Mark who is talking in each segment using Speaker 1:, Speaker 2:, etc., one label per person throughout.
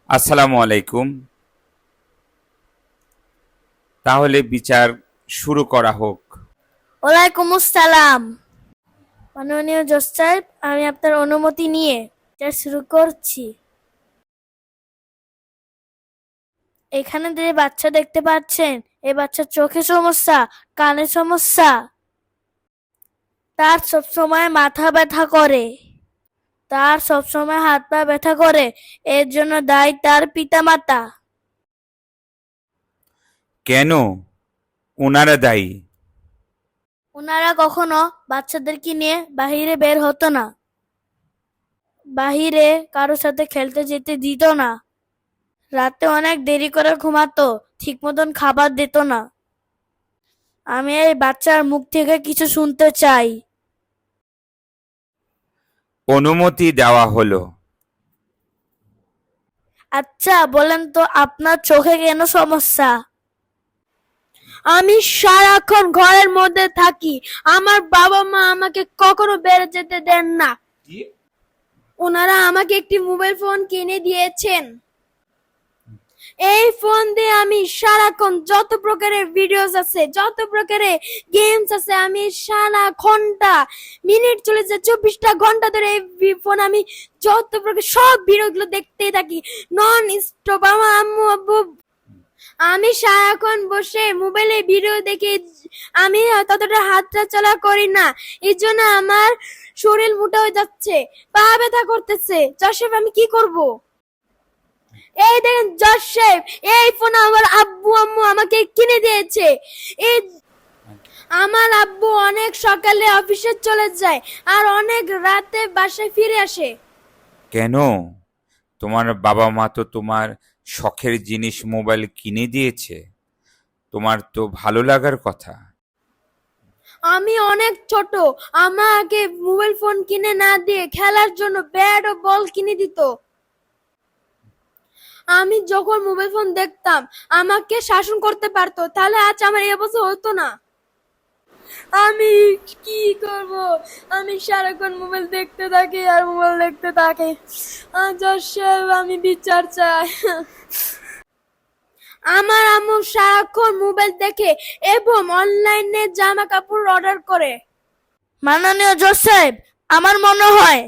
Speaker 1: আসসালামু আলাইকুম। তাহলে বিচার শুরু করা হোক।
Speaker 2: ওয়ালাইকুম আসসালাম। মাননীয় জজ সাহেব, আমি আপনার অনুমতি নিয়ে এটা শুরু করছি। এখানে যে বাচ্চা দেখতে পাচ্ছেন, এই বাচ্চার চোখে সমস্যা, কানে সমস্যা, তার সবসময় মাথা ব্যথা করে, তার সবসময় হাত পা ব্যথা করে। এর জন্য দায়ী তার পিতামাতা।
Speaker 1: কেন ওনারা দায়ী?
Speaker 2: ওনারা কখনো বাচ্চাদেরকে নিয়ে বাহিরে বের হতো না, বাহিরে কারোর সাথে খেলতে যেতে দিত না, রাতে অনেক দেরি করে ঘুমাতো, ঠিক মতন খাবার দিত না। আমি এই বাচ্চার মুখ থেকে কিছু শুনতে চাই।
Speaker 1: অনুমতি দেওয়া হলো।
Speaker 2: আচ্ছা বলেন তো, আপনার চোখে কেন সমস্যা? আমি সারাক্ষণ ঘরের মধ্যে থাকি, আমার বাবা মা আমাকে কখনো বের যেতে দেন না। ওনারা আমাকে একটি মোবাইল ফোন কিনে দিয়েছেন। এই ফোন দিয়ে আমি সারাক্ষণ যত প্রকারের ভিডিওস আছে, যত প্রকারের গেমস আছে, আমি সারা ঘন্টা মিনিট চলে যায়, 24টা ঘন্টা ধরে এই ফোন আমি যত প্রকার সব ভিডিওগুলো দেখতেই থাকি নন স্টপ। আমার আম্মু আব্বু, আমি সারাক্ষণ বসে মোবাইলে ভিডিও দেখি, আমি ততটা হাতটা চলা করি না। এই জন্য আমার শরীর মোটা হয়ে যাচ্ছে, পা ব্যথা করতেছে। জশেফ, আমি কি করব? এই দেখেন জজ সাহেব, এই ফোন আমার আব্বু আম্মু আমাকে কিনে দিয়েছে। এই আমার আব্বু অনেক সকালে অফিসে চলে যায় আর অনেক রাতে বাসায় ফিরে আসে।
Speaker 1: কেন? তোমার বাবা মা তো তোমার শখের জিনিস মোবাইল কিনে দিয়েছে, তোমার তো ভালো লাগার কথা।
Speaker 2: আমি অনেক ছোট, আমাকে মোবাইল ফোন কিনে না দিয়ে খেলার জন্য ব্যাট ও বল কিনে দিত। আমি যখন মোবাইল ফোন দেখতাম আমাকে শাসন করতে পারতো, তাহলে আজ আমার এই অবস্থা হতো না। আমি কি করব? আমি সারাক্ষণ মোবাইল দেখতে থাকি আর মোবাইল দেখতে থাকি। জজ সাহেব, আমি বিচার চাই। আমার আম্মু সারাক্ষণ মোবাইল দেখে এবং অনলাইনে জামা কাপড় অর্ডার করে। মাননীয় জজ সাহেব, আমার মনে হয়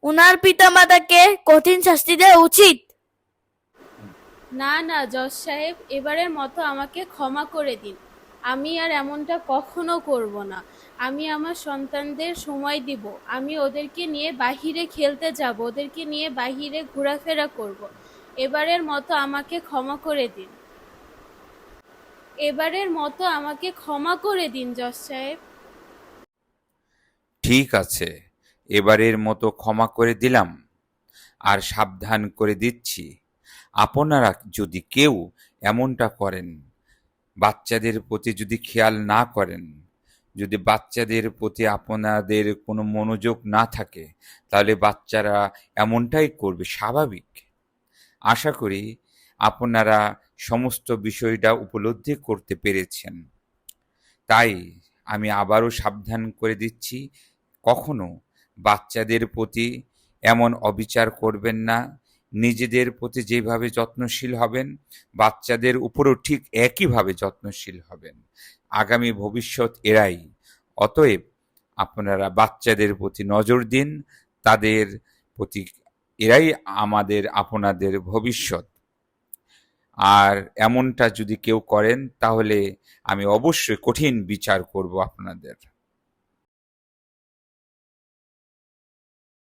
Speaker 2: উনার পিতামাতাকে কঠিন শাস্তি দেওয়া উচিত।
Speaker 3: না না জজ সাহেব, এবারের মতো আমাকে ক্ষমা করে দিন। আমি আর এমনটা কখনো করব না। আমি আমার সন্তানদের সময় দিব, আমি ওদেরকে নিয়ে বাহিরে খেলতে যাব, ওদেরকে নিয়ে বাহিরে ঘোরাফেরা করব। এবারের মতো আমাকে ক্ষমা করে দিন। এবারের মতো আমাকে ক্ষমা করে দিন জজ সাহেব।
Speaker 1: ঠিক আছে, এবারের মতো ক্ষমা করে দিলাম, আর সাবধান করে দিচ্ছি, আপনারা যদি কেউ এমনটা করেন, বাচ্চাদের প্রতি যদি খেয়াল না করেন, যদি বাচ্চাদের প্রতি আপনাদের কোনো মনোযোগ না থাকে, তাহলে বাচ্চারা এমনটাই করবে, স্বাভাবিক। আশা করি আপনারা সমস্ত বিষয়টা উপলব্ধি করতে পেরেছেন। তাই আমি আবারও সাবধান করে দিচ্ছি, কখনো বাচ্চাদের প্রতি এমন অবিচার করবেন না। নিজেদের প্রতি যেভাবে যত্নশীল হবেন, বাচ্চাদের উপরও ঠিক একইভাবে যত্নশীল হবেন। আগামী ভবিষ্যৎ এরাই। অতএব আপনারা বাচ্চাদের প্রতি নজর দিন, তাদের প্রতি, এরাই আমাদের আপনাদের ভবিষ্যৎ। আর এমনটা যদি কেউ করেন, তাহলে আমি অবশ্যই কঠিন বিচার করব আপনাদের।